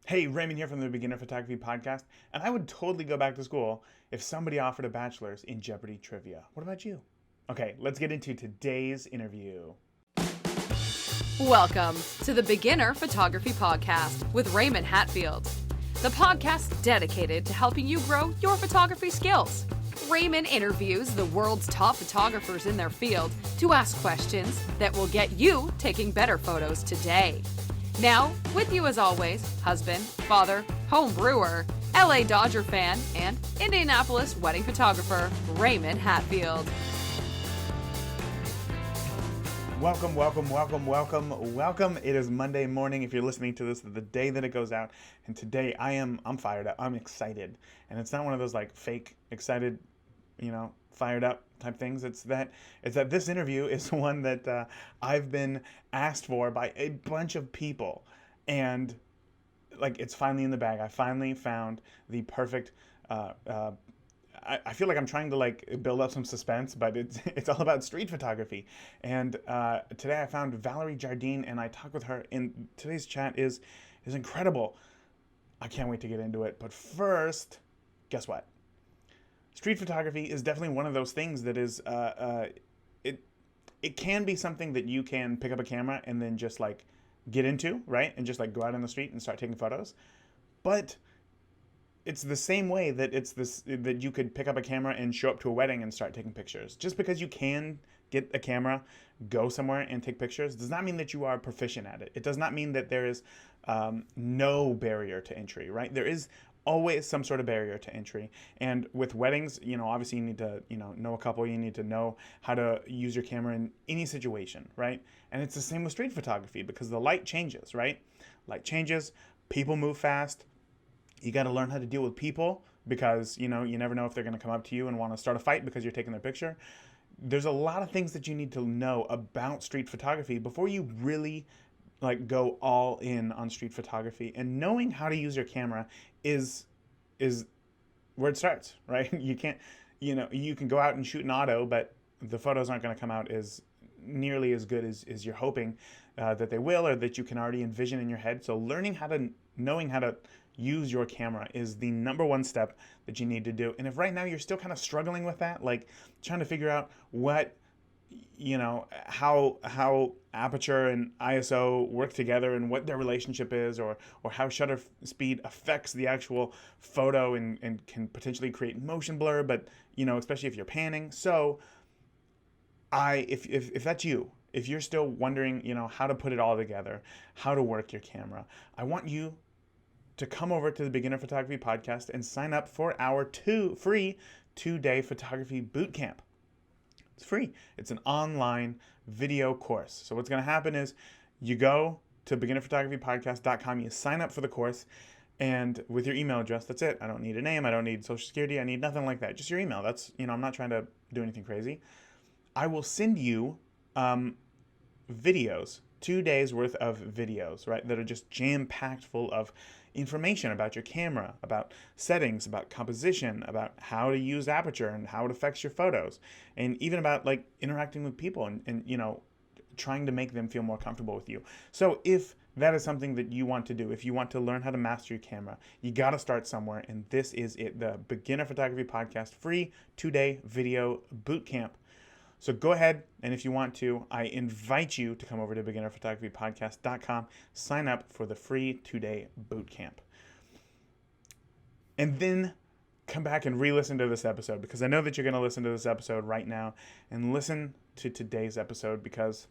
Hey, Raymond here from the Beginner Photography Podcast, and I would totally go back to school if somebody offered a bachelor's in Jeopardy trivia. What about you? Okay, let's get into today's interview. Welcome to the Beginner Photography Podcast with Raymond Hatfield, the podcast dedicated to helping you grow your photography skills. Raymond interviews the world's top photographers in their field to ask questions that will get you taking better photos today. Now, with you as always, husband, father, home brewer, LA Dodger fan, and Indianapolis wedding photographer, Raymond Hatfield. Welcome. It is Monday morning if you're listening to this, the day that it goes out. And today I'm fired up. I'm excited. And it's not one of those like fake excited, fired up type things. It's that this interview is one that I've been asked for by a bunch of people, and like it's finally in the bag. I finally found the perfect. I feel like I'm trying to like build up some suspense, but it's all about street photography. And today I found Valerie Jardin, and I talked with her. And today's chat is incredible. I can't wait to get into it. But first, guess what? Street photography is definitely one of those things that is, it can be something that you can pick up a camera and then just like get into, right? And just like go out in the street and start taking photos. But it's the same way that that you could pick up a camera and show up to a wedding and start taking pictures. Just because you can get a camera, go somewhere and take pictures, does not mean that you are proficient at it. It does not mean that there is no barrier to entry, right? There is always some sort of barrier to entry. And with weddings, obviously you need to, know a couple, you need to know how to use your camera in any situation, right? And it's the same with street photography because the light changes, right? Light changes, people move fast. You got to learn how to deal with people because, you never know if they're going to come up to you and want to start a fight because you're taking their picture. There's a lot of things that you need to know about street photography before you really like go all in on street photography. And knowing how to use your camera is where it starts, right? You can't, you can go out and shoot an auto, but the photos aren't going to come out as nearly as good as you're hoping that they will, or that you can already envision in your head. So knowing how to use your camera is the number one step that you need to do. And if right now you're still kind of struggling with that, like trying to figure out what, how aperture and ISO work together and what their relationship is, or how shutter speed affects the actual photo and can potentially create motion blur, but especially if you're panning. So if that's you, if you're still wondering, how to put it all together, how to work your camera, I want you to come over to the Beginner Photography Podcast and sign up for our free 2-day photography boot camp. It's free. It's an online video course. So what's going to happen is you go to beginnerphotographypodcast.com, you sign up for the course, and with your email address, that's it. I don't need a name. I don't need social security. I need nothing like that. Just your email. That's, I'm not trying to do anything crazy. I will send you videos, 2 days worth of videos, right, that are just jam-packed full of information about your camera, about settings, about composition, about how to use aperture and how it affects your photos, and even about like interacting with people and trying to make them feel more comfortable with you. So if that is something that you want to do, if you want to learn how to master your camera, you got to start somewhere, and this is it, the Beginner Photography Podcast free 2-day video boot camp. So go ahead, and if you want to, I invite you to come over to beginnerphotographypodcast.com, sign up for the free 2-day boot camp. And then come back and re-listen to this episode, because I know that you're going to listen to this episode right now, and listen to today's episode, because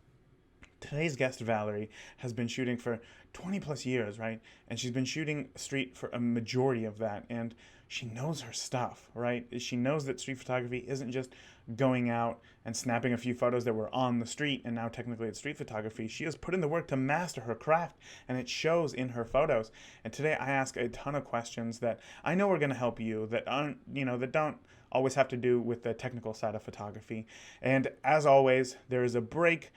today's guest, Valerie, has been shooting for 20 plus years, right? And she's been shooting street for a majority of that, and she knows her stuff, right? She knows that street photography isn't just going out and snapping a few photos that were on the street and now technically it's street photography. She has put in the work to master her craft, and it shows in her photos. And today I ask a ton of questions that I know are going to help you, that aren't, that don't always have to do with the technical side of photography. And as always, there is a break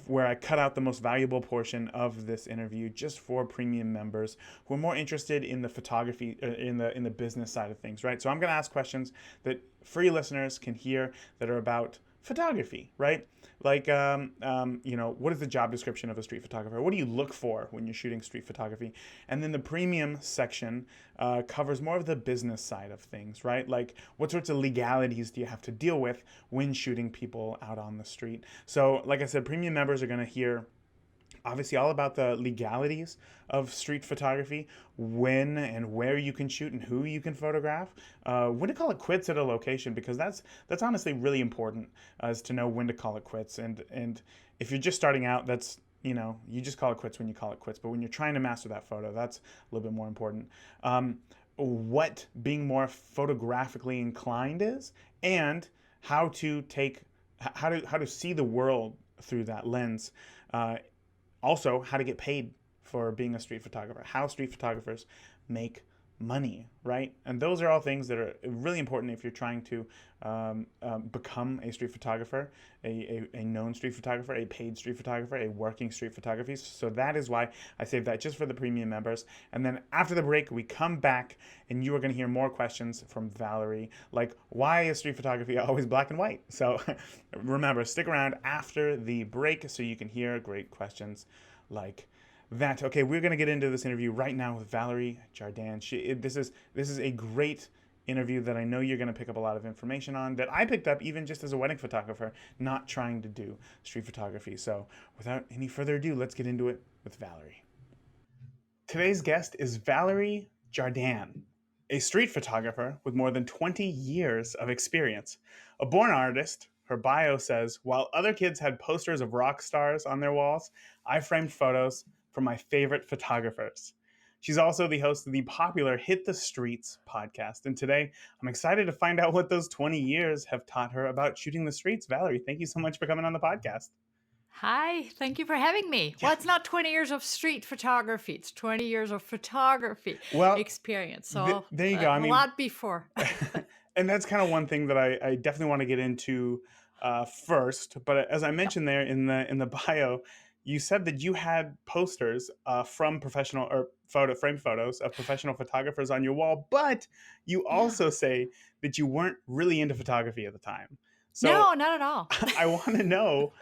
where I cut out the most valuable portion of this interview just for premium members who are more interested in the photography, in the business side of things, right? So I'm going to ask questions that free listeners can hear that are about photography, right? Like, what is the job description of a street photographer? What do you look for when you're shooting street photography? And then the premium section covers more of the business side of things, right? Like, what sorts of legalities do you have to deal with when shooting people out on the street? So, like I said, premium members are going to hear obviously all about the legalities of street photography, when and where you can shoot and who you can photograph, when to call it quits at a location, because that's honestly really important, is to know when to call it quits. And if you're just starting out, that's, you just call it quits when you call it quits. But when you're trying to master that photo, that's a little bit more important. What being more photographically inclined is, and how to take how to see the world through that lens. Also, how to get paid for being a street photographer, how street photographers make money, right? And those are all things that are really important if you're trying to become a street photographer, a known street photographer, a paid street photographer, a working street photography. So that is why I saved that just for the premium members. And then after the break, we come back and you are going to hear more questions from Valerie, like, why is street photography always black and white? So remember, stick around after the break so you can hear great questions like that. Okay, we're going to get into this interview right now with Valerie Jardin. This is a great interview that I know you're going to pick up a lot of information on, that I picked up even just as a wedding photographer, not trying to do street photography. So without any further ado, let's get into it with Valerie. Today's guest is Valerie Jardin, a street photographer with more than 20 years of experience. A born artist, her bio says, while other kids had posters of rock stars on their walls, I framed photos from my favorite photographers. She's also the host of the popular Hit the Streets podcast. And today, I'm excited to find out what those 20 years have taught her about shooting the streets. Valerie, thank you so much for coming on the podcast. Hi, thank you for having me. Well, it's not 20 years of street photography. It's 20 years of photography experience. So there you go. I mean, a lot before. And that's kind of one thing that I definitely want to get into first. But as I mentioned there in the bio, you said that you had posters from professional or frame photos of professional photographers on your wall, but you also say that you weren't really into photography at the time. So no, not at all. I want to know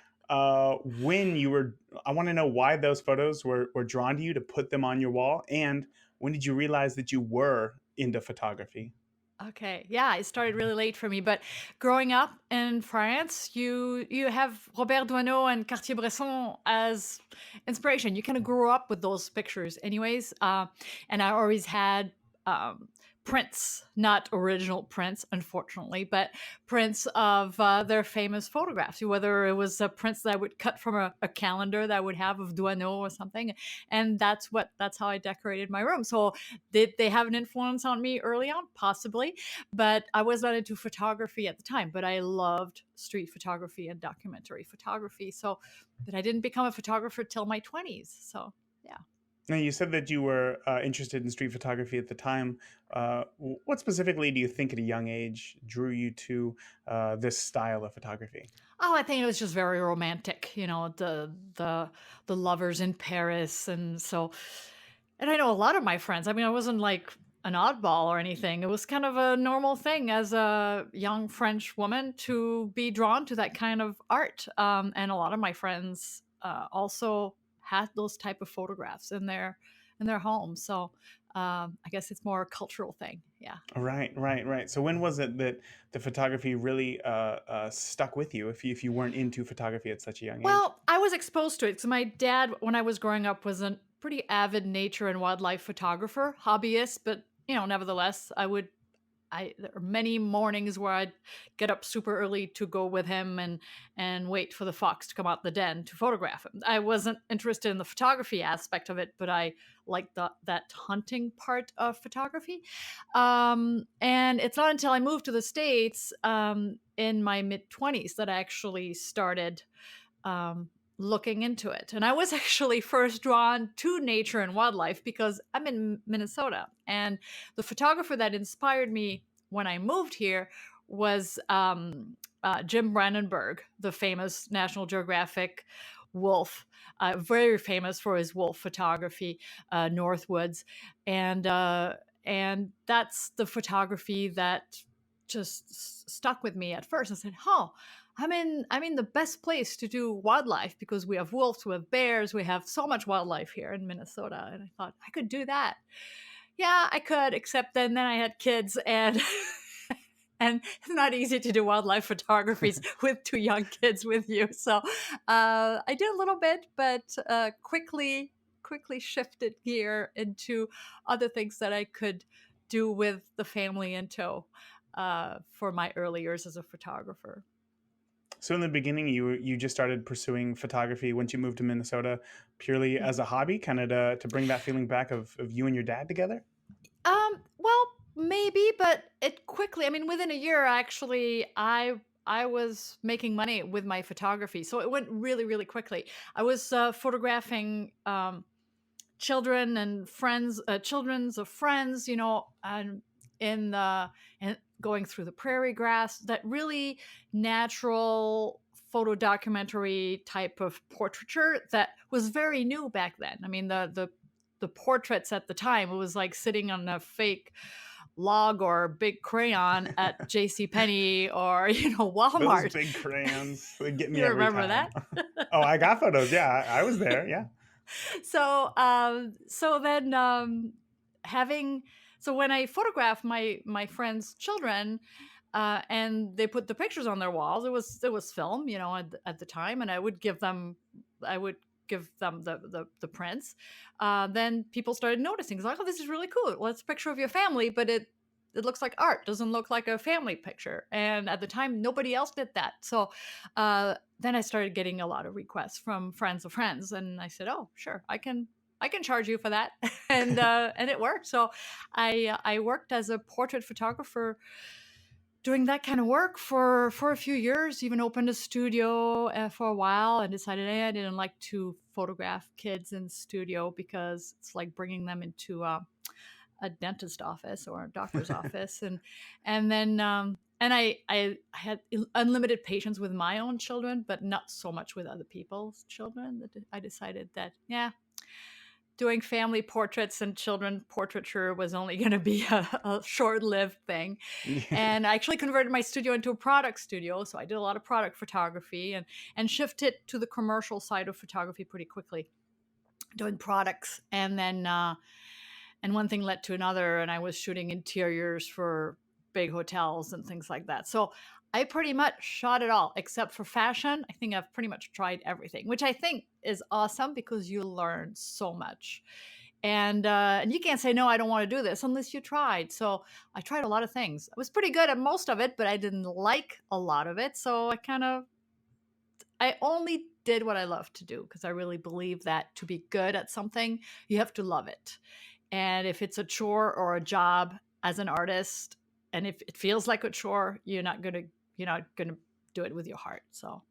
when you were. I want to know why those photos were drawn to you to put them on your wall, and when did you realize that you were into photography? Okay, yeah, it started really late for me, but growing up in France, you have Robert Doisneau and Cartier-Bresson as inspiration. You kind of grew up with those pictures, anyways. And I always had prints, not original prints, unfortunately, but prints of their famous photographs. Whether it was prints that I would cut from a calendar that I would have of Doisneau or something, and that's how I decorated my room. So did they have an influence on me early on? Possibly, but I was not into photography at the time. But I loved street photography and documentary photography. So, but I didn't become a photographer till my 20s. So yeah. Now, you said that you were interested in street photography at the time. What specifically do you think at a young age drew you to this style of photography? Oh, I think it was just very romantic, the lovers in Paris, and I know a lot of my friends. I mean, I wasn't like an oddball or anything. It was kind of a normal thing as a young French woman to be drawn to that kind of art, and a lot of my friends also had those type of photographs in their home. So I guess it's more a cultural thing. Yeah. Right. So when was it that the photography really stuck with you? If you weren't into photography at such a young age? Well, I was exposed to it. So my dad, when I was growing up, was a pretty avid nature and wildlife photographer, hobbyist, but nevertheless, there are many mornings where I'd get up super early to go with him and wait for the fox to come out the den to photograph him. I wasn't interested in the photography aspect of it, but I liked that hunting part of photography. And it's not until I moved to the States in my mid-20s that I actually started looking into it. And I was actually first drawn to nature and wildlife because I'm in Minnesota. And the photographer that inspired me when I moved here was Jim Brandenburg, the famous National Geographic wolf, very famous for his wolf photography, Northwoods. And that's the photography that just stuck with me at first. I said, I'm in the best place to do wildlife because we have wolves, we have bears, we have so much wildlife here in Minnesota. And I thought I could do that. Yeah, I could, except then I had kids and and it's not easy to do wildlife photographies with two young kids with you. So I did a little bit, but quickly shifted gear into other things that I could do with the family in tow for my early years as a photographer. So in the beginning, you just started pursuing photography once you moved to Minnesota purely as a hobby, kind of to bring that feeling back of you and your dad together? Well, maybe, but it quickly. I mean, within a year, actually, I was making money with my photography, so it went really, really quickly. I was photographing children and friends, children's of friends, and in the and going through the prairie grass. That really natural photo documentary type of portraiture that was very new back then. I mean, the portraits at the time, it was like sitting on a fake log or big crayon at J.C. Penney or Those Walmart. big crayons, they get me You every remember time. that? Oh, I got photos. Yeah, I was there. Yeah. So then having so when I photographed my friends' children, and they put the pictures on their walls, it was film, at the time, and I would give them the prints. Then people started noticing. It's like, oh, this is really cool. Well, it's a picture of your family, but it looks like art. Doesn't look like a family picture. And at the time, nobody else did that. So then I started getting a lot of requests from friends of friends, and I said, oh, sure, I can charge you for that, and it worked. So I worked as a portrait photographer doing that kind of work for a few years. Even opened a studio for a while, and decided I didn't like to photograph kids in studio because it's like bringing them into a dentist office or a doctor's office, and then and I had unlimited patience with my own children, but not so much with other people's children. That I decided that, yeah, doing family portraits and children portraiture was only going to be a short-lived thing. Yeah. And I actually converted my studio into a product studio, so I did a lot of product photography and shifted to the commercial side of photography pretty quickly, doing products. And then and one thing led to another, and I was shooting interiors for big hotels and things like that. So I pretty much shot it all except for fashion. I think I've pretty much tried everything, which I think is awesome because you learn so much. And you can't say no, I don't want to do this unless you tried. So I tried a lot of things. I was pretty good at most of it, but I didn't like a lot of it. So I only did what I love to do because I really believe that to be good at something, you have to love it. And if it's a chore or a job as an artist, and if it feels like a chore, you're not gonna do it with your heart. So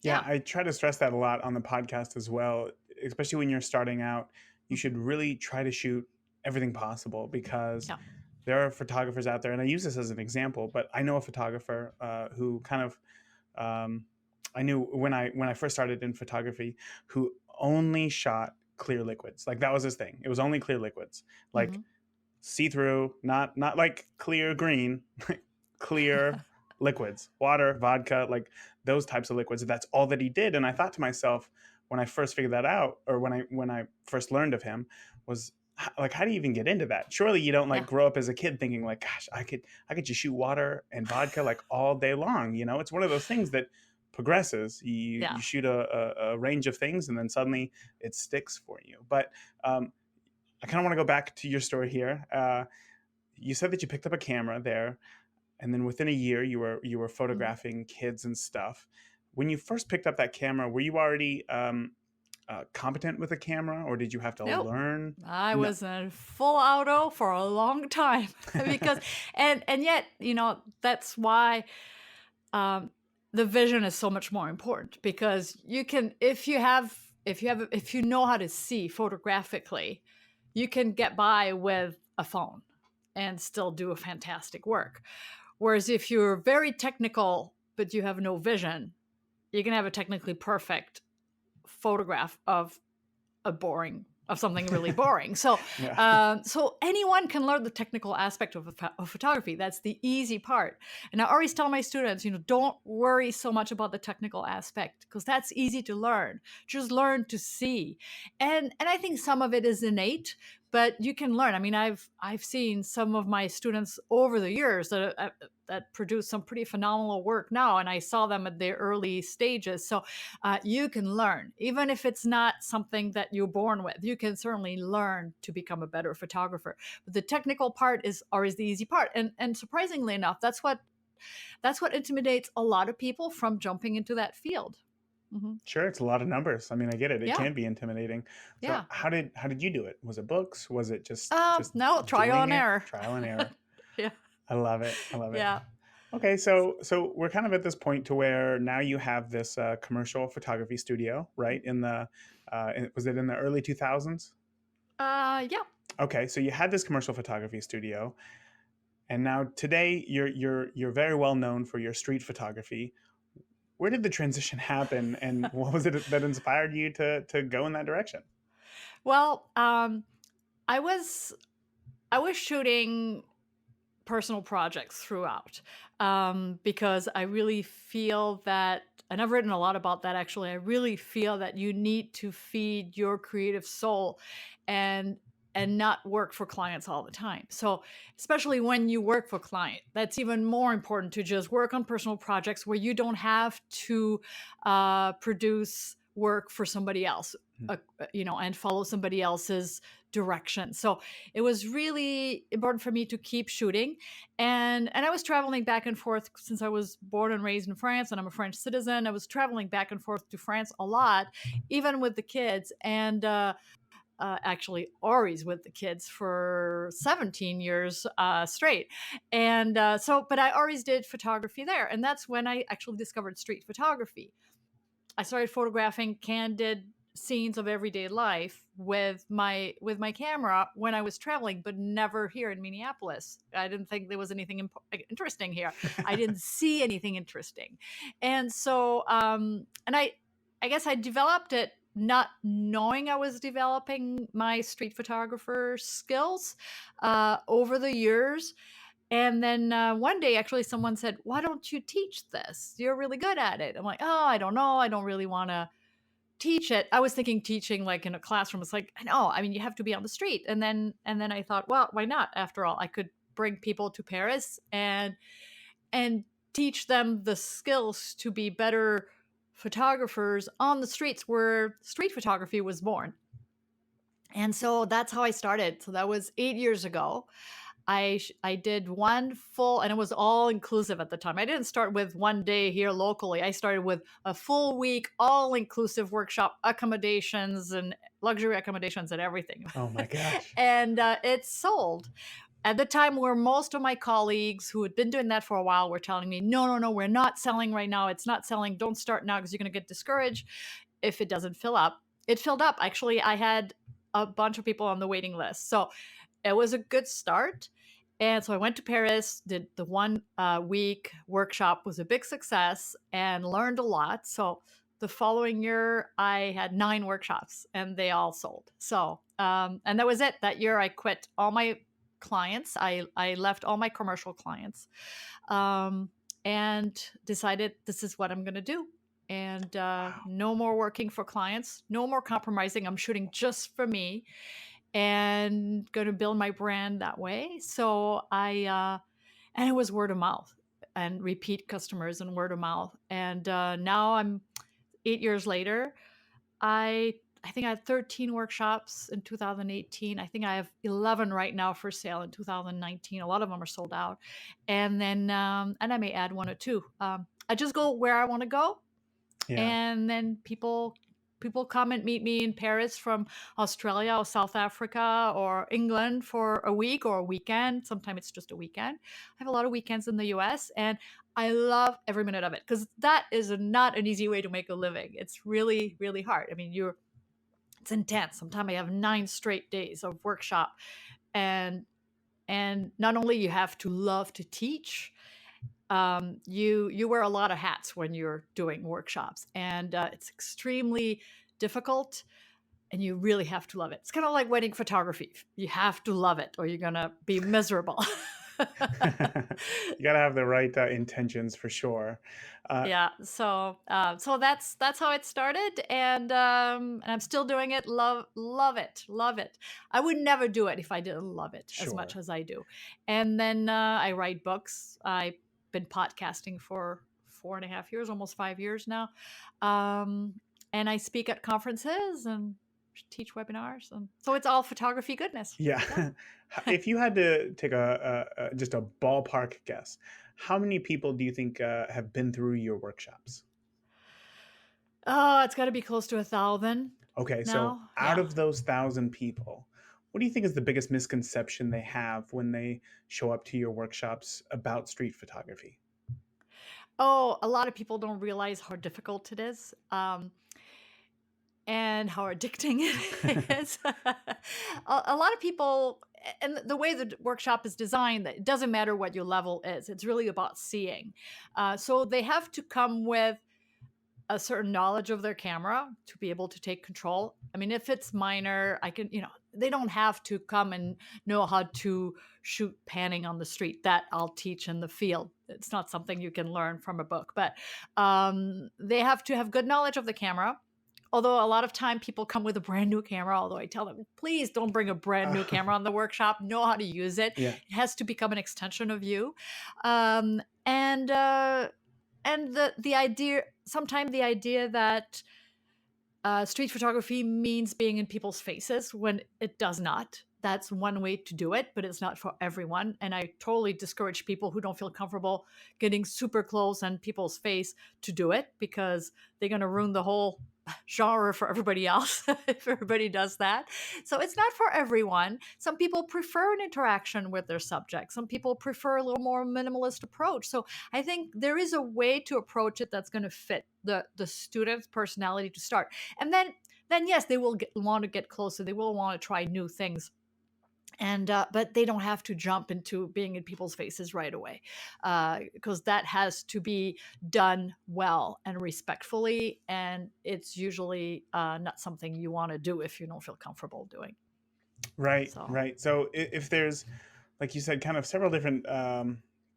Yeah, yeah. I try to stress that a lot on the podcast as well, especially when you're starting out. You should Mhm. really try to shoot everything possible because Yeah. there are photographers out there, and I use this as an example, but I know a photographer who kind of um, I knew when I first started in photography, who only shot clear liquids. Like that was his thing. It was only clear liquids, like Hmm. see through, not like clear green, clear liquids, water, vodka, like those types of liquids. That's all that he did. And I thought to myself when I first figured that out, or when I first learned of him, was like, how do you even get into that? Surely you don't like Yeah. grow up as a kid thinking like, gosh, I could just shoot water and vodka like all day long. It's one of those things that progresses. You Yeah. you shoot a range of things, and then suddenly it sticks for you. But I kind of want to go back to your story here. You said that you picked up a camera there, and then within a year you were Mhm. photographing kids and stuff. When you first picked up that camera, were you already competent with a camera, or did you have to Nope. learn? I No. was in full auto for a long time because and yet, that's why um, the vision is so much more important because you can if you know how to see photographically, you can get by with a phone and still do a fantastic work. Whereas if you're very technical but you have no vision, you can have a technically perfect photograph of of something really boring. So, Yeah. so anyone can learn the technical aspect of photography. That's the easy part. And I always tell my students, don't worry so much about the technical aspect because that's easy to learn. Just learn to see. And I think some of it is innate, but you can learn. I mean, I've seen some of my students over the years that produce some pretty phenomenal work now, and I saw them at their early stages. So you can learn, even if it's not something that you're born with. You can certainly learn to become a better photographer. But the technical part is always the easy part, and surprisingly enough, that's what intimidates a lot of people from jumping into that field. Hmm. Sure, it's a lot of numbers. I mean, I get it. It Yeah, can be intimidating. So yeah. how did you do it? Was it books? Was it just No, trial doing and it? error. Trial and error. Yeah, I love it. I love it. yeah. Okay, so we're kind of at this point to where now you have this commercial photography studio, right? Was it in the early 2000s? Yeah. Okay, so you had this commercial photography studio, and now today you're very well known for your street photography. Where did the transition happen, and what was it that inspired you to go in that direction? Well, I was I was shooting personal projects throughout because I really feel that, and I've written a lot about that actually. I really feel that you need to feed your creative soul and and not work for clients all the time. So, especially when you work for client, that's even more important to just work on personal projects where you don't have to produce work for somebody else, and follow somebody else's direction. So it was really important for me to keep shooting, and I was traveling back and forth since I was born and raised in France, and I'm a French citizen. I was traveling back and forth to France a lot, even with the kids, and actually Ari's with the kids for 17 years straight. And but I always did photography there. And that's when I actually discovered street photography. I started photographing candid scenes of everyday life with my camera when I was traveling, but never here in Minneapolis. I didn't think there was anything interesting here. I didn't see anything interesting, and so and I guess I developed it not knowing I was developing my street photographer skills over the years. And then one day, actually, someone said, "Why don't you teach this? You're really good at it." I'm like, "Oh, I don't know. I don't really want to teach it." I was thinking teaching like in a classroom. It's like, no, I mean, you have to be on the street. And then I thought, well, why not? After all, I could bring people to Paris and teach them the skills to be better photographers on the streets where street photography was born. And so that's how I started. So that was 8 years ago. I did one full, and it was all inclusive at the time. I didn't start with one day here locally. I started with a full week, all inclusive workshop, accommodations and luxury accommodations and everything. Oh my gosh. And it sold. At the time where most of my colleagues who had been doing that for a while were telling me, no, no, no, we're not selling right now. It's not selling. Don't start now because you're going to get discouraged if it doesn't fill up. It filled up. Actually, I had a bunch of people on the waiting list. So it was a good start. And so I went to Paris, did the one week workshop, was a big success, and learned a lot. So the following year, I had 9 workshops and they all sold. So, and that was it. That year, I quit all my clients. I left all my commercial clients um, and decided this is what I'm going to do. And Wow. no more working for clients, no more compromising. I'm shooting just for me and going to build my brand that way. So and it was word of mouth and repeat customers and word of mouth. And now I'm 8 years later. I think I had 13 workshops in 2018. I think I have 11 right now for sale in 2019. A lot of them are sold out. And then and I may add one or two. I just go where I want to go, Yeah. and then people come and meet me in Paris from Australia or South Africa or England for a week or a weekend. Sometimes it's just a weekend. I have a lot of weekends in the US, and I love every minute of it because that is not an easy way to make a living. It's really, really hard. I mean, it's intense. Sometimes I have 9 straight days of workshop, and not only you have to love to teach, you wear a lot of hats when you're doing workshops, and it's extremely difficult. and you really have to love it. It's kind of like wedding photography. You have to love it or you're going to be miserable. You gotta have the right intentions for sure. Uh, Yeah, so that's how it started, and I'm still doing it. Love it, love it. I would never do it if I didn't love it as much sure. as I do. And then I write books. I've been podcasting for 4.5 years, almost 5 years now, um, and I speak at conferences and teach webinars, and so it's all photography goodness. Yeah. Yeah. If you had to take just a ballpark guess, how many people do you think have been through your workshops? Oh, it's got to be close to 1,000 Okay, so now. out Yeah. of those 1,000 people, what do you think is the biggest misconception they have when they show up to your workshops about street photography? Oh, a lot of people don't realize how difficult it is, and how addicting it is. A lot of people, and the way the workshop is designed, that it doesn't matter what your level is. It's really about seeing. So they have to come with a certain knowledge of their camera to be able to take control. I mean, if it's minor, they don't have to come and know how to shoot panning on the street. That I'll teach in the field. It's not something you can learn from a book, but they have to have good knowledge of the camera. Although a lot of time people come with a brand new camera, although I tell them, please don't bring a brand new camera on the workshop. Know how to use it. Yeah. It has to become an extension of you. And the idea, sometimes the idea that street photography means being in people's faces when it does not. That's one way to do it, but it's not for everyone. And I totally discourage people who don't feel comfortable getting super close on people's face to do it, because they're going to ruin the whole genre for everybody else if everybody does that. So it's not for everyone. Some people prefer an interaction with their subject. Some people prefer a little more minimalist approach. So I think there is a way to approach it that's going to fit the student's personality to start. And then yes, they will want to get closer. They will want to try new things. And but they don't have to jump into being in people's faces right away, because that has to be done well and respectfully, and it's usually not something you want to do if you don't feel comfortable doing. Right, So right. So if there's, like you said, kind of several different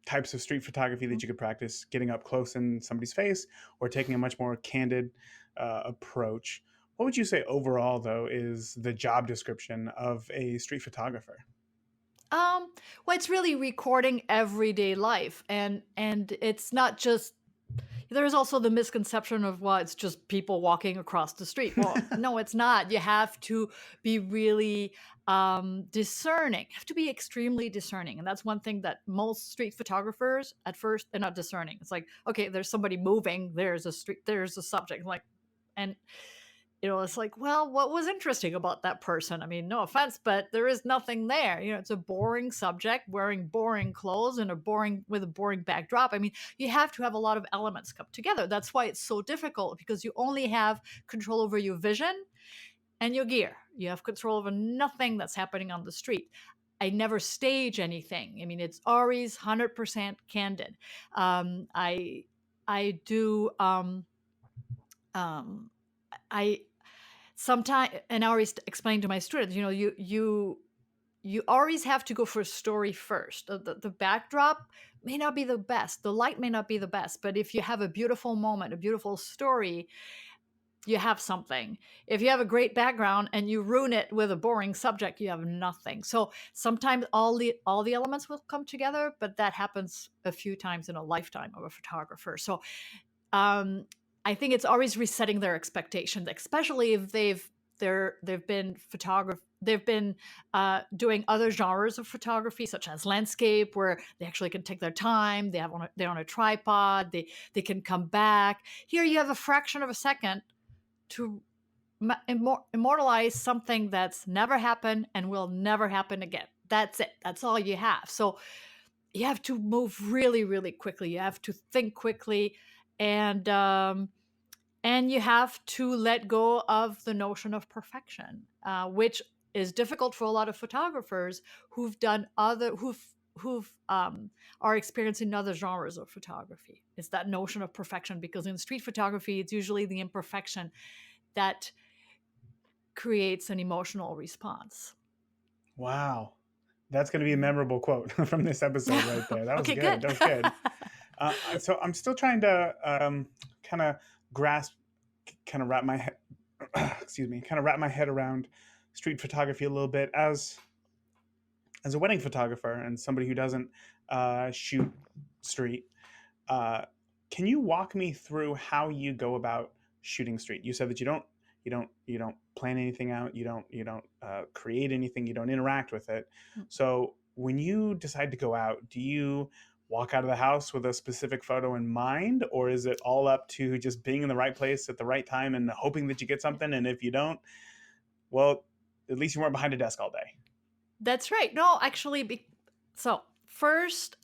types of street photography that you could practice, getting up close in somebody's face or taking a much more candid approach. What would you say overall, though, is the job description of a street photographer? well, it's really recording everyday life, and it's not just. There's also the misconception of, well, it's just people walking across the street. Well, no, it's not. You have to be really discerning. You have to be extremely discerning. And that's one thing that most street photographers at first, they're not discerning. It's like, okay, there's somebody moving, there's a street, there's a subject. Like, and it's like, well, what was interesting about that person? I mean, no offense, but there is nothing there. It's a boring subject wearing boring clothes and with a boring backdrop. I mean, you have to have a lot of elements come together. That's why it's so difficult, because you only have control over your vision and your gear. You have control over nothing that's happening on the street. I never stage anything. I mean, it's always 100% candid. I do. I sometimes, and I always explain to my students, you always have to go for a story first. The backdrop may not be the best, the light may not be the best, but if you have a beautiful moment, a beautiful story, you have something. If you have a great background and you ruin it with a boring subject, you have nothing. So sometimes all the elements will come together, but that happens a few times in a lifetime of a photographer. So I think it's always resetting their expectations, especially if they've been doing other genres of photography, such as landscape, where they actually can take their time. They're on a tripod. They can come back. Here you have a fraction of a second to immortalize something that's never happened and will never happen again. That's it. That's all you have. So you have to move really, really quickly. You have to think quickly, and you have to let go of the notion of perfection, which is difficult for a lot of photographers who've are experiencing other genres of photography. It's that notion of perfection, because in street photography, it's usually the imperfection that creates an emotional response. Wow. That's going to be a memorable quote from this episode right there. That was Okay, good. good. That was good. So I'm still trying to kind of grasp, kind of wrap my head, excuse me, kind of wrap my head around street photography a little bit as a wedding photographer and somebody who doesn't shoot street. Uh, can you walk me through how you go about shooting street? You said that you don't plan anything out. You don't create anything. You don't interact with it. So when you decide to go out, do you walk out of the house with a specific photo in mind, or is it all up to just being in the right place at the right time and hoping that you get something? And if you don't, well, at least you weren't behind a desk all day. That's right. No, actually, so first,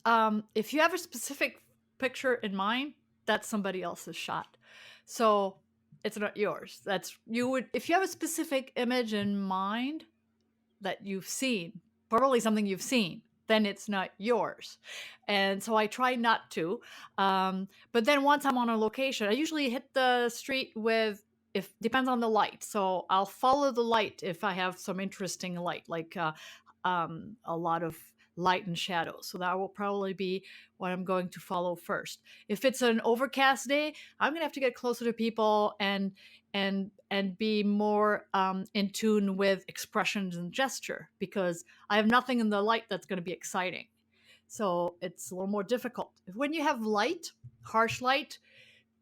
if you have a specific picture in mind, that's somebody else's shot. So it's not yours. That's you would if you have a specific image in mind that you've seen, probably something you've seen, then it's not yours. And so I try not to. But then once I'm on a location, I usually hit the street with, if depends on the light. So I'll follow the light if I have some interesting light, like a lot of light and shadows. So that will probably be what I'm going to follow first. If it's an overcast day, I'm gonna have to get closer to people and be more in tune with expressions and gesture, because I have nothing in the light that's going to be exciting. So it's a little more difficult. When you have light, harsh light,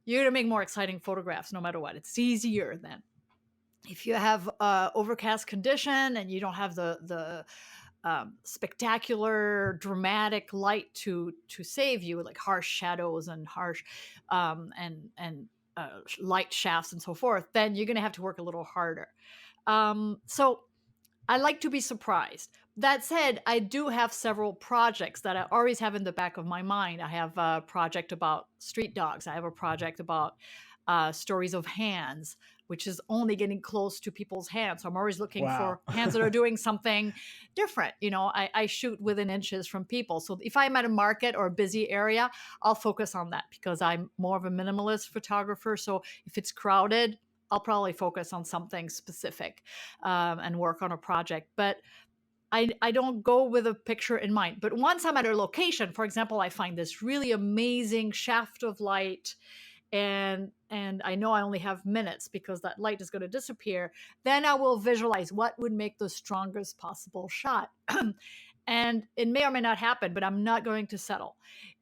you're going to make more exciting photographs no matter what. It's easier then. If you have overcast condition and you don't have the spectacular, dramatic light to save you, like harsh shadows and harsh and light shafts and so forth, then you're going to have to work a little harder. So I like to be surprised. That said, I do have several projects that I always have in the back of my mind. I have a project about street dogs. I have a project about stories of hands, which is only getting close to people's hands. So I'm always looking Wow. for hands that are doing something different. I shoot within inches from people. So if I'm at a market or a busy area, I'll focus on that because I'm more of a minimalist photographer. So if it's crowded, I'll probably focus on something specific and work on a project. But I don't go with a picture in mind. But once I'm at a location, for example, I find this really amazing shaft of light, and I know I only have minutes because that light is going to disappear, then I will visualize what would make the strongest possible shot. And it may or may not happen, but I'm not going to settle.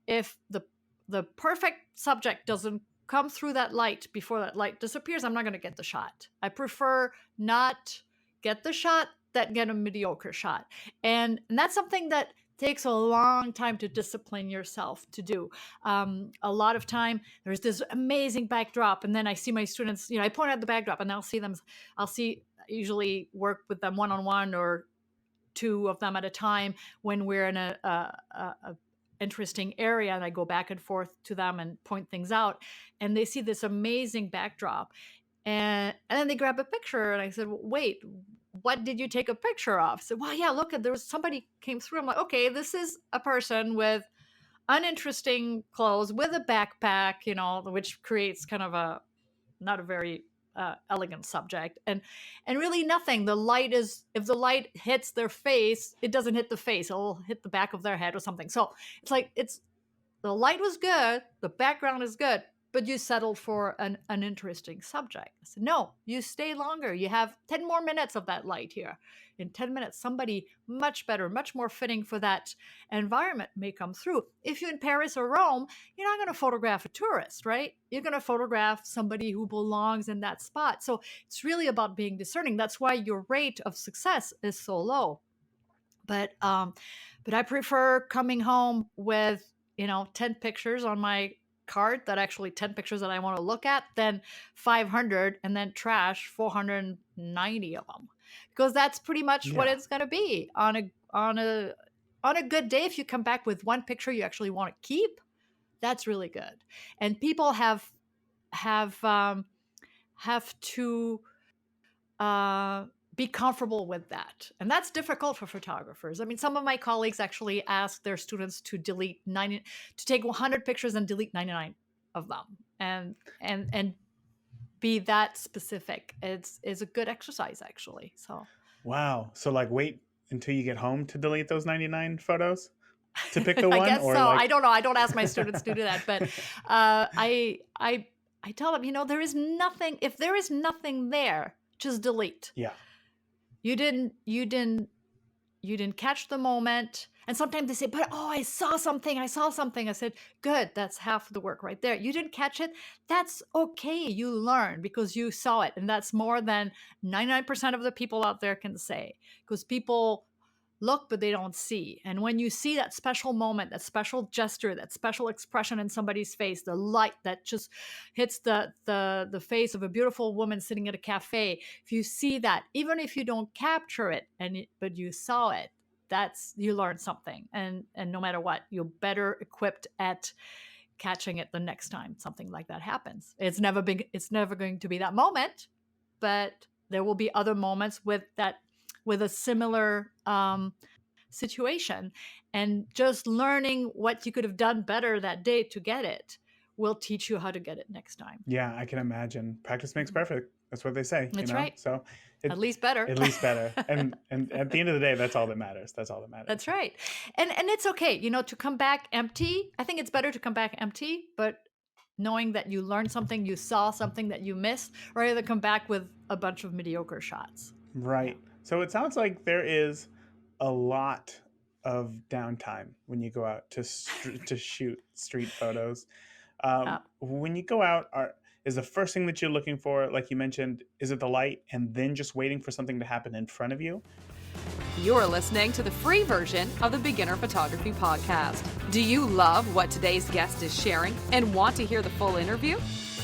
If the perfect subject doesn't come through that light before that light disappears, I'm not going to get the shot. I prefer not get the shot than get a mediocre shot. And that's something that takes a long time to discipline yourself to do. A lot of time, there's this amazing backdrop, and then I see my students, I point out the backdrop, and usually work with them one-on-one or two of them at a time when we're in a interesting area, and I go back and forth to them and point things out, and they see this amazing backdrop, and then they grab a picture, and I said, well, wait, what did you take a picture of? So, well, yeah, look, there was somebody came through. I'm like, okay, this is a person with uninteresting clothes with a backpack, which creates kind of not a very elegant subject, and really nothing. If the light hits their face, it doesn't hit the face; it'll hit the back of their head or something. So it's like the light was good, the background is good, but you settled for an interesting subject. I said, no, you stay longer. You have 10 more minutes of that light here. In 10 minutes, somebody much better, much more fitting for that environment may come through. If you're in Paris or Rome, you're not going to photograph a tourist, right? You're going to photograph somebody who belongs in that spot. So it's really about being discerning. That's why your rate of success is so low. But I prefer coming home with 10 pictures on my card, that actually 10 pictures that I want to look at, then 500, and then trash 490 of them, because that's pretty much what it's going to be on a good day. If you come back with one picture you actually want to keep, that's really good. And people have to be comfortable with that. And that's difficult for photographers. I mean, some of my colleagues actually ask their students to take 100 pictures and delete 99 of them. And be that specific. It's a good exercise actually. So Wow. So like wait until you get home to delete those 99 photos to pick the I one, guess or so. I like don't know. I don't ask my students to do that, but I tell them, there is nothing. If there is nothing there, just delete. yeah. You didn't catch the moment. And sometimes they say, but I saw something. I said, good, that's half the work right there. You didn't catch it. That's okay. You learn because you saw it. And that's more than 99% of the people out there can say. Because people look, but they don't see. And when you see that special moment, that special gesture, that special expression in somebody's face, the light that just hits the face of a beautiful woman sitting at a cafe, if you see that, even if you don't capture it, but you saw it, that's you learn something. And no matter what, you're better equipped at catching it the next time something like that happens. It's never going to be that moment, but there will be other moments with a similar situation. And just learning what you could have done better that day to get it will teach you how to get it next time. Yeah, I can imagine. Practice makes Mhm. perfect. That's what they say, That's right. So At it least better. at least better. And at the end of the day, that's all that matters. That's all that matters. That's right. And it's okay, to come back empty. I think it's better to come back empty, but knowing that you learned something, you saw something that you missed, rather than come back with a bunch of mediocre shots. Yeah. Right. So it sounds like there is a lot of downtime when you go out to shoot street photos. Uh, When you go out, is the first thing that you're looking for, like you mentioned, is it the light and then just waiting for something to happen in front of you? You're listening to the free version of the Beginner Photography Podcast. Do you love what today's guest is sharing and want to hear the full interview?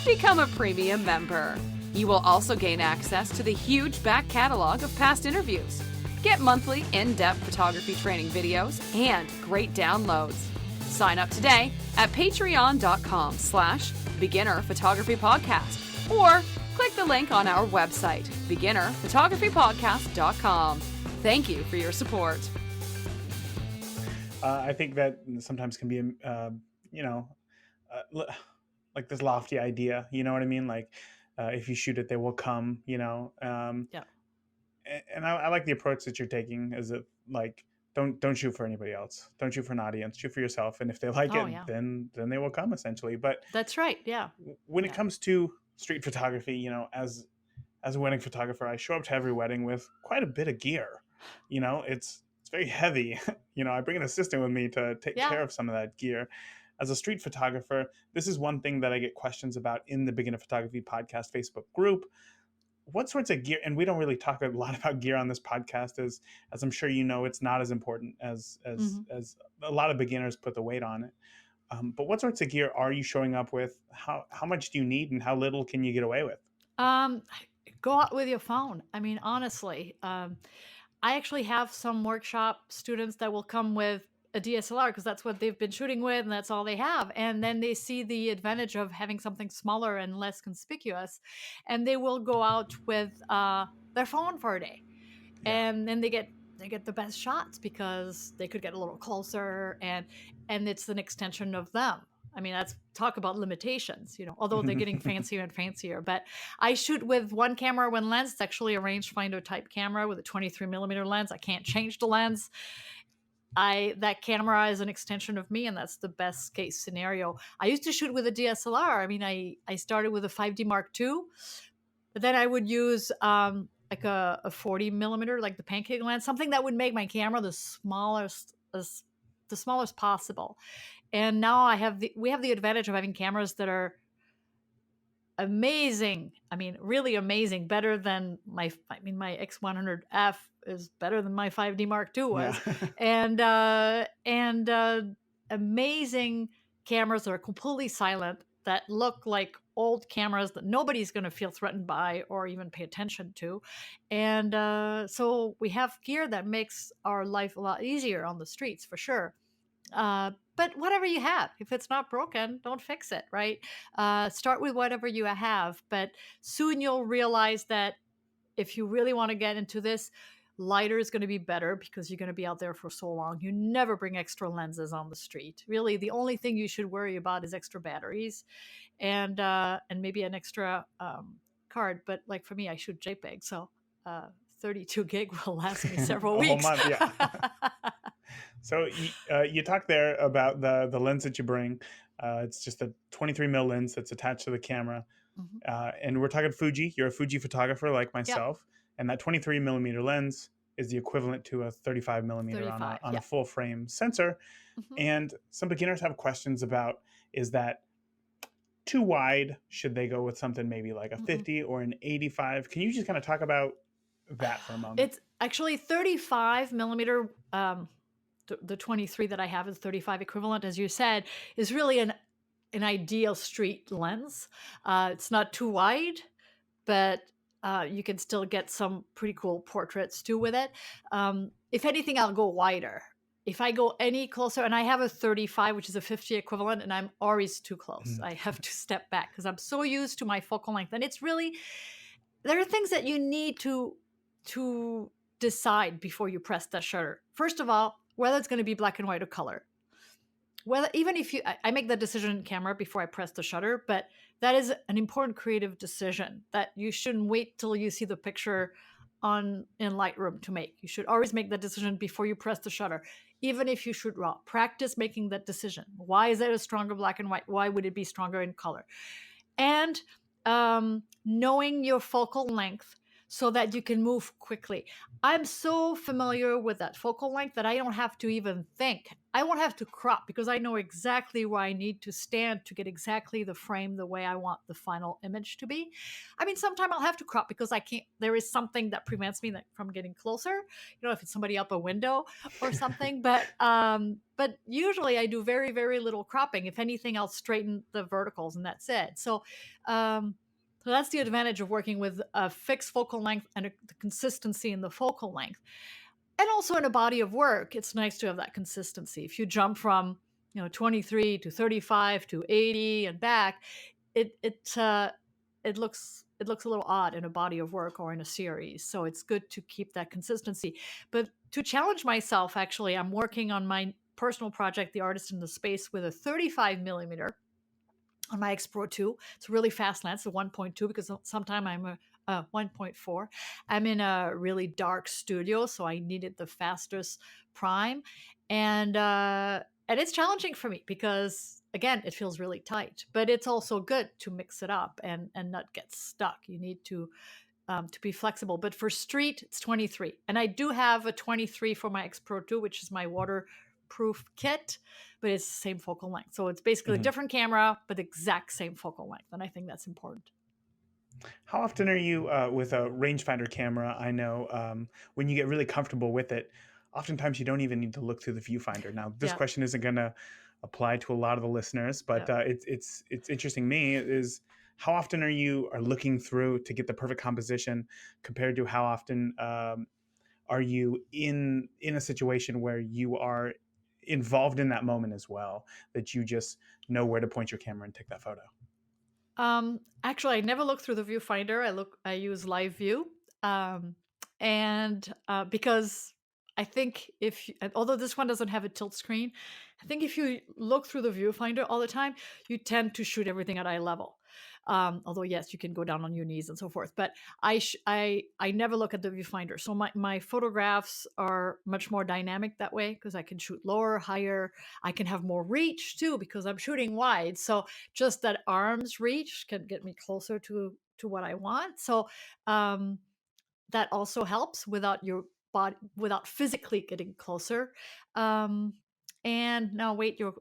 Become a premium member. You will also gain access to the huge back catalog of past interviews. Get monthly in-depth photography training videos and great downloads. Sign up today at patreon.com/Beginner Photography Podcast or click the link on our website, beginnerphotographypodcast.com. Thank you for your support. I think that sometimes can be, like this lofty idea. You know what I mean? Like, if you shoot it, they will come. yeah. And I like the approach that you're taking. Is it like don't shoot for anybody else? Don't shoot for an audience. Shoot for yourself. And if they like Oh, it, yeah. then they will come essentially. But That's right. Yeah. when it Yeah. comes to street photography, as a wedding photographer, I show up to every wedding with quite a bit of gear. It's very heavy. I bring an assistant with me to take Yeah. care of some of that gear. As a street photographer, this is one thing that I get questions about in the Beginner Photography Podcast Facebook group. What sorts of gear, and we don't really talk a lot about gear on this podcast, as I'm sure it's not as important as Mhm. a lot of beginners put the weight on it. But what sorts of gear are you showing up with? How much do you need, and how little can you get away with? Um, Go out with your phone. I mean, honestly, I actually have some workshop students that will come with a DSLR because that's what they've been shooting with and that's all they have. And then they see the advantage of having something smaller and less conspicuous, and they will go out with their phone for a day, Yeah. and then they get the best shots because they could get a little closer, and it's an extension of them. I mean, that's talk about limitations, although they're getting fancier and fancier. But I shoot with one camera, one lens. It's actually a rangefinder type camera with a 23 millimeter lens. I can't change the lens. That camera is an extension of me, and that's the best case scenario. I used to shoot with a DSLR. I mean, I started with a 5D Mark II, but then I would use like a 40 millimeter, like the pancake lens, something that would make my camera the smallest possible. And now we have the advantage of having cameras that are amazing. I mean, really amazing. Better than my X100F is better than my 5D Mark II was. Yeah. And amazing cameras that are completely silent, that look like old cameras that nobody's going to feel threatened by or even pay attention to. And so we have gear that makes our life a lot easier on the streets, for sure. But whatever you have, if it's not broken, don't fix it, right? Start with whatever you have, but soon you'll realize that if you really want to get into this, lighter is going to be better because you're going to be out there for so long. You never bring extra lenses on the street. Really, the only thing you should worry about is extra batteries and maybe an extra card, but like for me, I shoot JPEG, so 32 gig will last me several A whole weeks. month, yeah. So you talked there about the lens that you bring. It's just a 23 mil lens that's attached to the camera. Mhm. And we're talking Fuji. You're a Fuji photographer like Yep, myself, and that 23 millimeter lens is the equivalent to a 35 millimeter on 35. a Yeah. full frame sensor. Mhm. And some beginners have questions about, is that too wide? Should they go with something maybe like a Mm-mm. 50 or an 85? Can you just kind of talk about that for a moment? It's actually 35 millimeter. The 23 that I have is 35 equivalent, as you said, is really an ideal street lens. It's not too wide, but you can still get some pretty cool portraits too with it. If anything, I'll go wider. If I go any closer, and I have a 35, which is a 50 equivalent, and I'm always too close. Mm. I have to step back because I'm so used to my focal length. And it's really, there are things that you need to decide before you press that shutter. First of all, whether it's going to be black and white or color. Well, even if I make that decision in camera before I press the shutter, but that is an important creative decision that you shouldn't wait till you see the picture on in Lightroom to make. You should always make that decision before you press the shutter, even if you shoot raw. Practice making that decision. Why is it a stronger black and white? Why would it be stronger in color? And knowing your focal length so that you can move quickly. I'm so familiar with that focal length that I don't have to even think. I won't have to crop because I know exactly where I need to stand to get exactly the frame the way I want the final image to be. I mean, sometimes I'll have to crop because I can't, there is something that prevents me from getting closer, if it's somebody up a window or something. But usually I do very, very little cropping. If anything, I'll straighten the verticals and that's it. So that's the advantage of working with a fixed focal length and the consistency in the focal length. And also in a body of work, it's nice to have that consistency. If you jump from 23 to 35 to 80 and back, it looks a little odd in a body of work or in a series. So it's good to keep that consistency. But to challenge myself, actually, I'm working on my personal project, The Artist in the Space, with a 35 millimeter on my X Pro 2. It's a really fast lens, a 1.2, because sometimes I'm a 1.4. I'm in a really dark studio, so I needed the fastest prime. And it's challenging for me because, again, it feels really tight, but it's also good to mix it up and not get stuck. You need to be flexible. But for street, it's 23. And I do have a 23 for my X Pro 2, which is my waterproof kit, but it's the same focal length. So it's basically a Mhm. different camera, but the exact same focal length. And I think that's important. How often are you with a rangefinder camera? I know when you get really comfortable with it, oftentimes you don't even need to look through the viewfinder. Now, this Yeah. question isn't going to apply to a lot of the listeners, but Yeah. it's interesting. Me is how often are looking through to get the perfect composition compared to how often are you in a situation where you are involved in that moment as well, that you just know where to point your camera and take that photo. Actually, I never look through the viewfinder. I use live view. And because I think although this one doesn't have a tilt screen, I think if you look through the viewfinder all the time, you tend to shoot everything at eye level. Although yes, you can go down on your knees and so forth, but I never look at the viewfinder. So my photographs are much more dynamic that way because I can shoot lower, higher. I can have more reach too because I'm shooting wide. So just that arm's reach can get me closer to what I want. So um, that also helps without your body, without physically getting closer. Um, and now, wait, your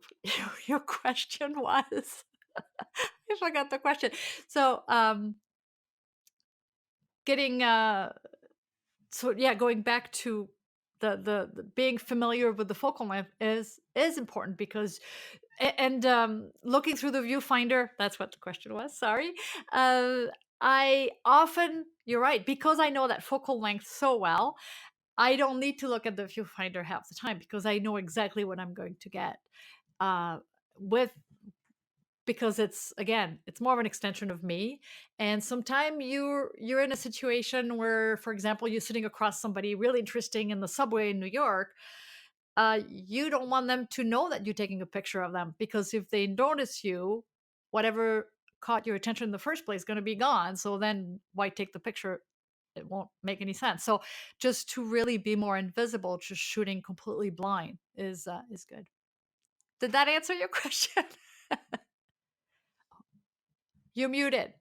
your question was. I forgot the question. So, getting so yeah, going back to the being familiar with the focal length is important because and looking through the viewfinder, that's what the question was. Sorry. Uh, I often, you're right, because I know that focal length so well, I don't need to look at the viewfinder half the time because I know exactly what I'm going to get. Uh, with because it's more of an extension of me, and sometimes you're in a situation where, for example, you're sitting across somebody really interesting in the subway in New York. You don't want them to know that you're taking a picture of them because if they notice you, whatever caught your attention in the first place going to be gone. So then why take the picture? It won't make any sense. So just to really be more invisible, just shooting completely blind is good. Did that answer your question? You're muted.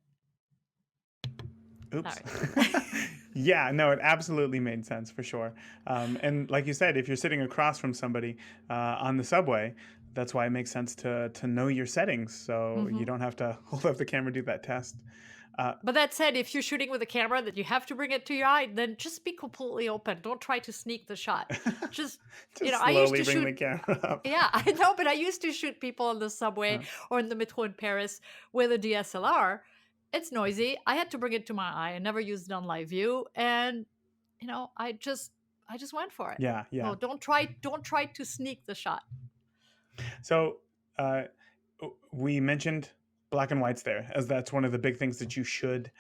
All Oops. right. Yeah, no, it absolutely made sense for sure. And like you said, if you're sitting across from somebody on the subway, that's why it makes sense to know your settings, so you hmm don't have to hold up the camera, do that test. Uh, But that said, if you're shooting with a camera that you have to bring it to your eye, then just be completely open. Don't try to sneak the shot. Just, just I used slowly to bring shoot. the camera up. Yeah, I know, but I used to shoot people on the subway Uh, or in the metro in Paris with a DSLR. It's noisy. I had to bring it to my eye. I never used it on live view, and I just went for it. yeah, yeah. So don't try to sneak the shot. So uh, we mentioned black and whites there, as that's one of the big things that you should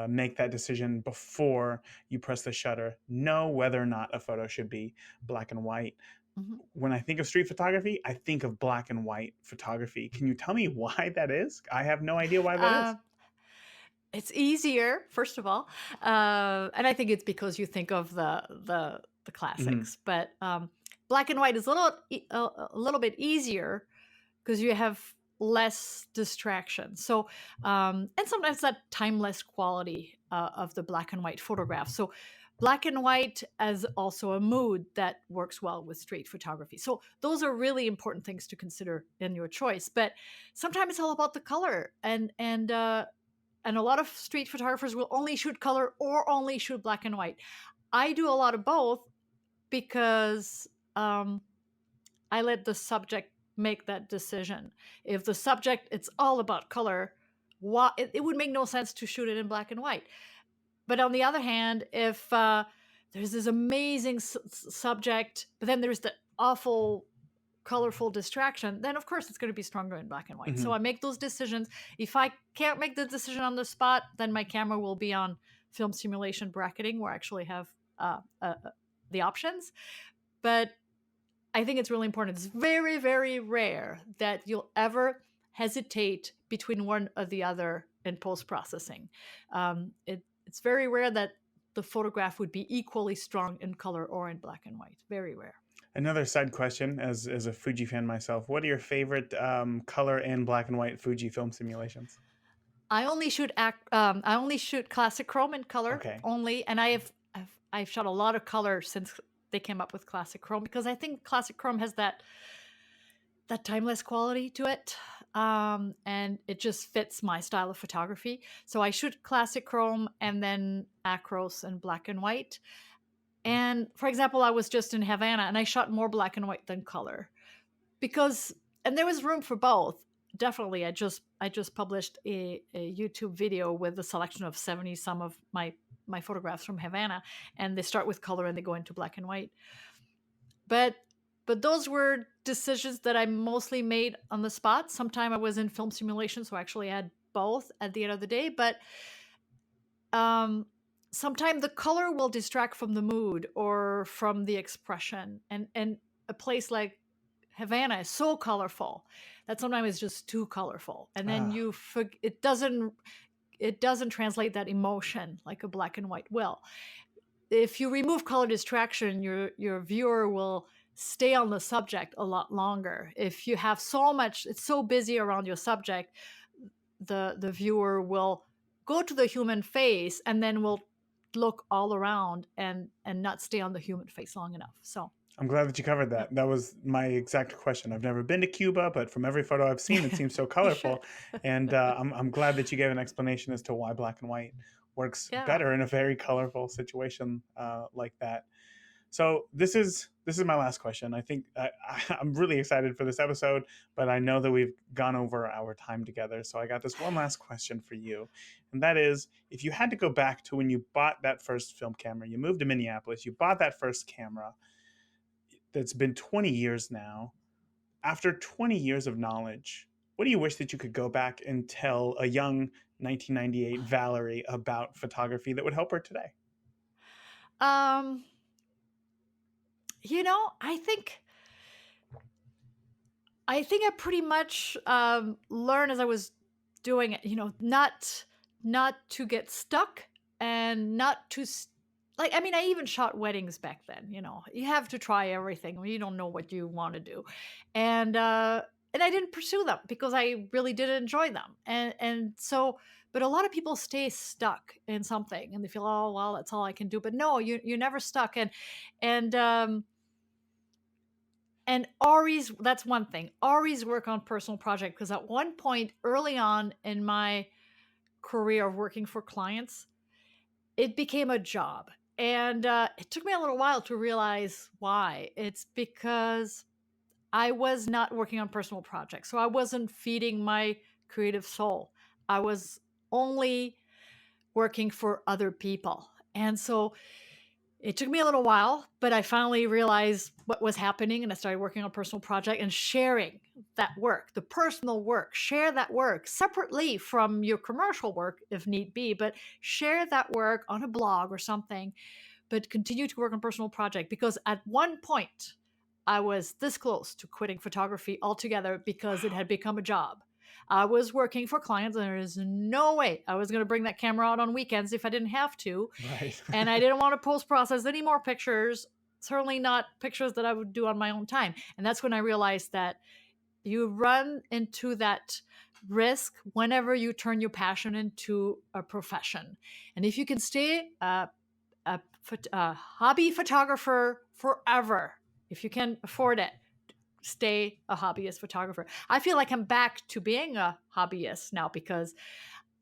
make that decision before you press the shutter. Know whether or not a photo should be black and white. Mhm. When I think of street photography, I think of black and white photography. Can you tell me why that is? I have no idea why that Uh, is. it's easier, first of all, and I think it's because you think of the Hmm. classics. But black and white is a little bit easier because you have less distraction. So, and sometimes that timeless quality of the black and white photograph. So, black and white as also a mood that works well with street photography. So, those are really important things to consider in your choice. But sometimes it's all about the color, and a lot of street photographers will only shoot color or only shoot black and white. I do a lot of both because um, I let the subject make that decision. If the subject it's all about color, it would make no sense to shoot it in black and white. But on the other hand, if there's this amazing subject, but then there's the awful colorful distraction, then of course it's going to be stronger in black and white. Hmm. So I make those decisions. If I can't make the decision on the spot, then my camera will be on film simulation bracketing, where I actually have the options. But I think it's really important. It's very, very rare that you'll ever hesitate between one or the other in post processing. It's very rare that the photograph would be equally strong in color or in black and white. Very rare. Another side question, as a Fuji fan myself, what are your favorite color and black and white Fuji film simulations? I only shoot classic chrome in color Okay. only, and I've shot a lot of color since they came up with classic chrome because I think classic chrome has that timeless quality to it, and it just fits my style of photography. So I shoot classic chrome and then acros and black and white. And for example, I was just in Havana and I shot more black and white than color because, and there was room for both. Definitely, I just published a YouTube video with a selection of 70 some of my photographs from Havana, and they start with color and they go into black and white. But those were decisions that I mostly made on the spot. Sometime I was in film simulation, so I actually had both at the end of the day. But sometimes the color will distract from the mood or from the expression. And a place like Havana is so colorful that sometimes it's just too colorful, and then Ah, it doesn't translate that emotion like a black and white will. If you remove color distraction, your viewer will stay on the subject a lot longer. If you have so much, it's so busy around your subject, the viewer will go to the human face and then will look all around and not stay on the human face long enough. So, I'm glad that you covered yep. that. That was my exact question. I've never been to Cuba, but from every photo I've seen, it seems so You should. colorful. And I'm glad that you gave an explanation as to why black and white works Yeah. better in a very colorful situation like that. So this is my last question. I think I'm really excited for this episode, but I know that we've gone over our time together. So I got this one last question for you, and that is, if you had to go back to when you bought that first film camera, you moved to Minneapolis, you bought that first camera. That's been 20 years now. After 20 years of knowledge, what do you wish that you could go back and tell a young 1998 Valerie about photography that would help her today? Um, I think I pretty much learned as I was doing it, not to get stuck and not to like, I mean, I even shot weddings back then. You have to try everything when you don't know what you want to do. And I didn't pursue them because I really did enjoy them. And so, but a lot of people stay stuck in something and they feel, oh well, that's all I can do. But no, you're never stuck. And and always, that's one thing. Always work on personal project, because at one point early on in my career of working for clients, it became a job. And it took me a little while to realize why. It's because I was not working on personal projects. So I wasn't feeding my creative soul. I was only working for other people. And so it took me a little while, but I finally realized what was happening, and I started working on a personal project and sharing that work, the personal work. Share that work separately from your commercial work if need be, but share that work on a blog or something, but continue to work on personal project, because at one point I was this close to quitting photography altogether because it had become a job. I was working for clients and there is no way I was going to bring that camera out on weekends if I didn't have to. Right. And I didn't want to post process any more pictures, certainly not pictures that I would do on my own time. And that's when I realized that you run into that risk whenever you turn your passion into a profession. And if you can stay a hobby photographer forever, if you can afford it, stay a hobbyist photographer. I feel like I'm back to being a hobbyist now because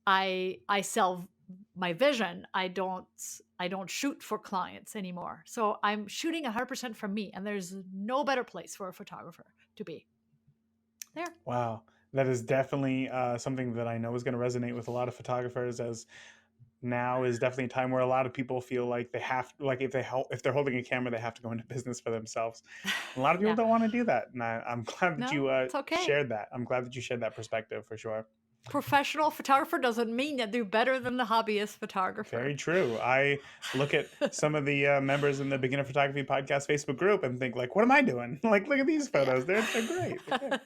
I sell my vision. I don't shoot for clients anymore. So I'm shooting 100% from me, and there's no better place for a photographer to be. There. Wow. That is definitely something that I know is going to resonate with a lot of photographers, as now is definitely a time where a lot of people feel like they have, like if they're holding a camera, they have to go into business for themselves. A lot of people Yeah. don't want to do that, and I'm glad that No, you it's okay. shared that. I'm glad that you shared that perspective for sure. Professional photographer doesn't mean you do better than the hobbyist photographer. Very true. I look at some of the members in the Beginner Photography Podcast Facebook group and think, like, what am I doing? Like, look at these photos. Yeah. They're great. They're great.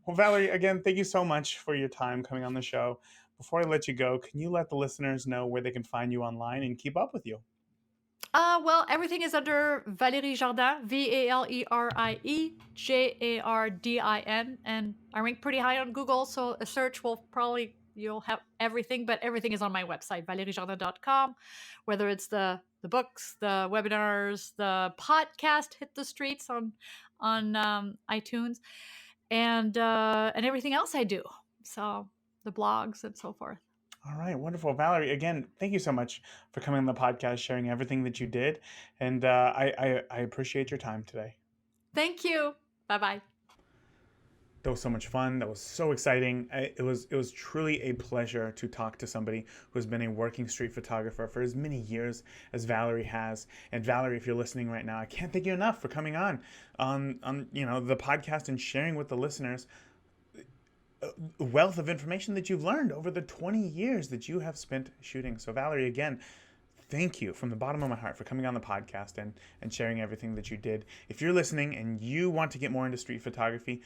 Well, Valerie, again, thank you so much for your time coming on the show. Before I let you go, can you let the listeners know where they can find you online and keep up with you? Well, everything is under Valerie Jardin, Valerie Jardin, and I rank pretty high on Google, so a search you'll have everything, but everything is on my website, valeriejardin.com, whether it's the books, the webinars, the podcast hit the streets on iTunes, and everything else I do. So the blogs and so forth. All right, wonderful. Valerie, again, thank you so much for coming on the podcast, sharing everything that you did. And I appreciate your time today. Thank you. Bye-bye. That was so much fun. That was so exciting. It was truly a pleasure to talk to somebody who's been a working street photographer for as many years as Valerie has. And Valerie, if you're listening right now, I can't thank you enough for coming on the podcast and sharing with the listeners a wealth of information that you've learned over the 20 years that you have spent shooting. So Valerie, again, thank you from the bottom of my heart for coming on the podcast and sharing everything that you did. If you're listening and you want to get more into street photography,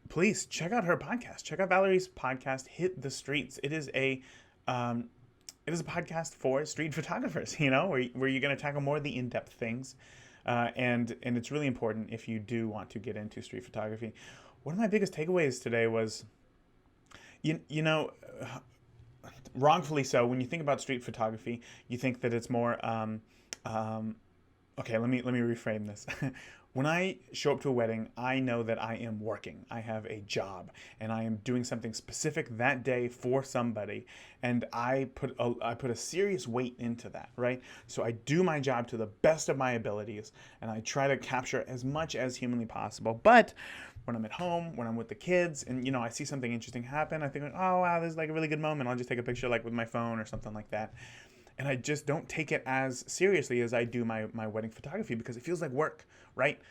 please check out her podcast. Check out Valerie's podcast, Hit the Streets. It is a podcast for street photographers, where you're going to tackle more of the in-depth things. And it's really important if you do want to get into street photography. One of my biggest takeaways today was, wrongfully so, when you think about street photography, you think that it's more, okay, let me reframe this. When I show up to a wedding, I know that I am working. I have a job, and I am doing something specific that day for somebody, and I put a serious weight into that, right? So I do my job to the best of my abilities, and I try to capture as much as humanly possible. But when I'm at home, when I'm with the kids, and I see something interesting happen, I think, oh wow, this is like a really good moment. I'll just take a picture like with my phone or something like that. And I just don't take it as seriously as I do my wedding photography, because it feels like work, right?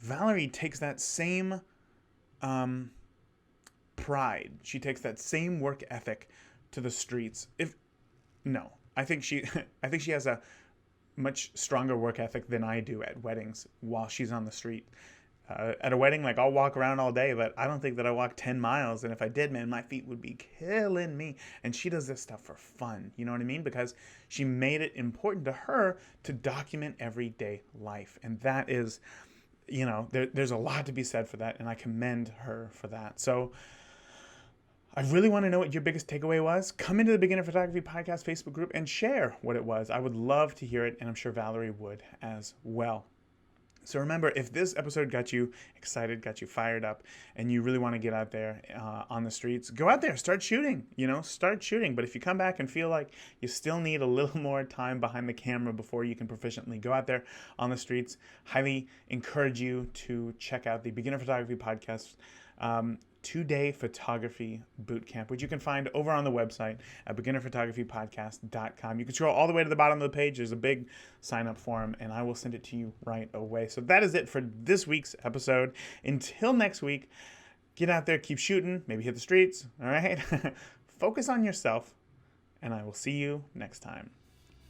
Valerie takes that same pride. She takes that same work ethic to the streets. I think she has a much stronger work ethic than I do at weddings while she's on the street. At a wedding, like I'll walk around all day, but I don't think that I walk 10 miles. And if I did, man, my feet would be killing me. And she does this stuff for fun. You know what I mean? Because she made it important to her to document everyday life. And that is, there's a lot to be said for that. And I commend her for that. So I really want to know what your biggest takeaway was. Come into the Beginner Photography Podcast Facebook group and share what it was. I would love to hear it. And I'm sure Valerie would as well. So remember, if this episode got you excited, got you fired up, and you really want to get out there on the streets, go out there, start shooting, start shooting. But if you come back and feel like you still need a little more time behind the camera before you can proficiently go out there on the streets, highly encourage you to check out the Beginner Photography Podcast 2-day photography bootcamp, which you can find over on the website at beginnerphotographypodcast.com. You can scroll all the way to the bottom of the page. There's a big sign-up form, and I will send it to you right away. So that is it for this week's episode. Until next week, get out there, keep shooting, maybe hit the streets, all right? Focus on yourself, and I will see you next time.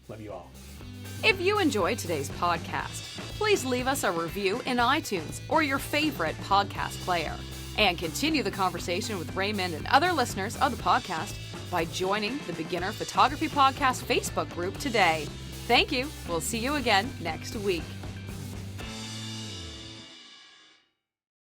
Love you all. If you enjoyed today's podcast, please leave us a review in iTunes or your favorite podcast player. And continue the conversation with Raymond and other listeners of the podcast by joining the Beginner Photography Podcast Facebook group today. Thank you. We'll see you again next week.